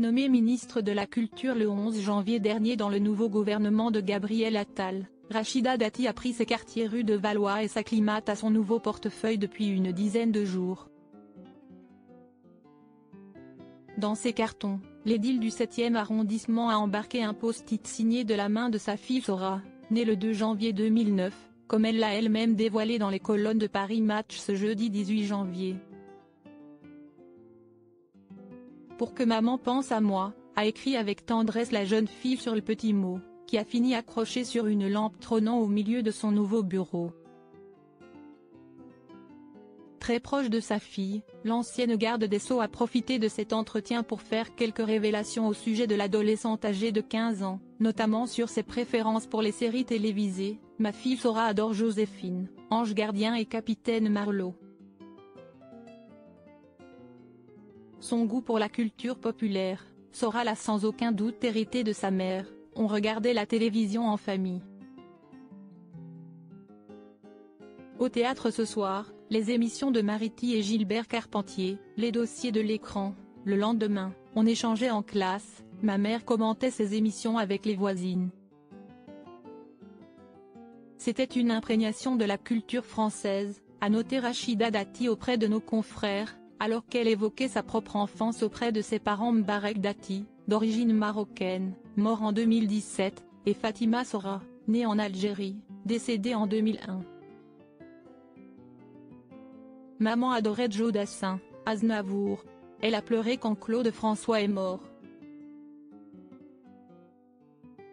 Nommée ministre de la Culture le 11 janvier dernier dans le nouveau gouvernement de Gabriel Attal, Rachida Dati a pris ses quartiers rue de Valois et s'acclimate à son nouveau portefeuille depuis une dizaine de jours. Dans ses cartons, l'édile du 7e arrondissement a embarqué un post-it signé de la main de sa fille Sora, née le 2 janvier 2009, comme elle l'a elle-même dévoilé dans les colonnes de Paris Match ce jeudi 18 janvier. Pour que maman pense à moi, a écrit avec tendresse la jeune fille sur le petit mot, qui a fini accroché sur une lampe trônant au milieu de son nouveau bureau. Très proche de sa fille, l'ancienne garde des Sceaux a profité de cet entretien pour faire quelques révélations au sujet de l'adolescente âgée de 15 ans, notamment sur ses préférences pour les séries télévisées. Ma fille Sora adore Joséphine, Ange Gardien et Capitaine Marlowe. Son goût pour la culture populaire, Sora l'a sans aucun doute hérité de sa mère. On regardait la télévision en famille. Au théâtre ce soir, les émissions de Mariti et Gilbert Carpentier, les dossiers de l'écran. Le lendemain, on échangeait en classe, ma mère commentait ses émissions avec les voisines. C'était une imprégnation de la culture française, a noté Rachida Dati auprès de nos confrères, alors qu'elle évoquait sa propre enfance auprès de ses parents Mbarek Dati, d'origine marocaine, mort en 2017, et Fatima Sora, née en Algérie, décédée en 2001. Maman adorait Joe Dassin, Aznavour. Elle a pleuré quand Claude François est mort.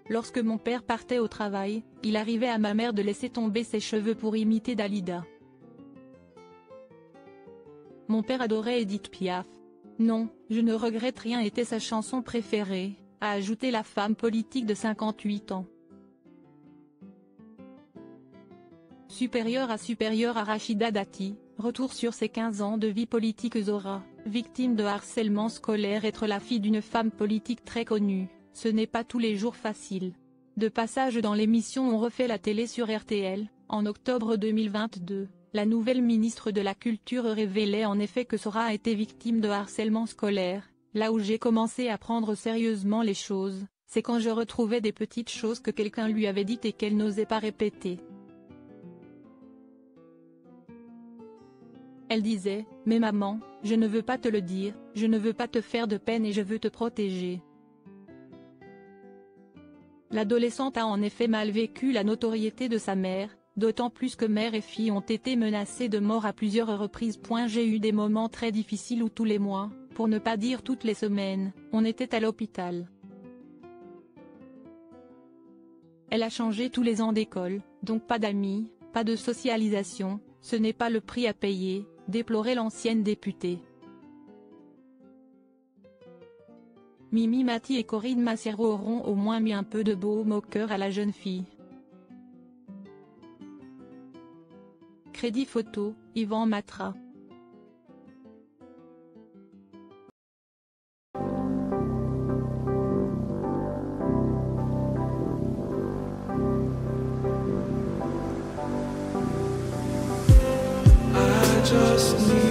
Lorsque mon père partait au travail, il arrivait à ma mère de laisser tomber ses cheveux pour imiter Dalida. Mon père adorait Édith Piaf. Non, je ne regrette rien était sa chanson préférée, a ajouté la femme politique de 58 ans. Supérieure à Rachida Dati, retour sur ses 15 ans de vie politique. Sora, victime de harcèlement scolaire. Être la fille d'une femme politique très connue, ce n'est pas tous les jours facile. De passage dans l'émission On refait la télé sur RTL, en octobre 2022, la nouvelle ministre de la Culture révélait en effet que Sora a été victime de harcèlement scolaire. Là où j'ai commencé à prendre sérieusement les choses, c'est quand je retrouvais des petites choses que quelqu'un lui avait dites et qu'elle n'osait pas répéter. Elle disait, mais maman, je ne veux pas te le dire, je ne veux pas te faire de peine et je veux te protéger. L'adolescente a en effet mal vécu la notoriété de sa mère, d'autant plus que mère et fille ont été menacées de mort à plusieurs reprises. J'ai eu des moments très difficiles où tous les mois, pour ne pas dire toutes les semaines, on était à l'hôpital. Elle a changé tous les ans d'école, donc pas d'amis, pas de socialisation, ce n'est pas le prix à payer, déplorait l'ancienne députée. Mimi Mati et Corinne Massiero auront au moins mis un peu de baume au cœur à la jeune fille. Crédit photo, Yvan Matra. Just need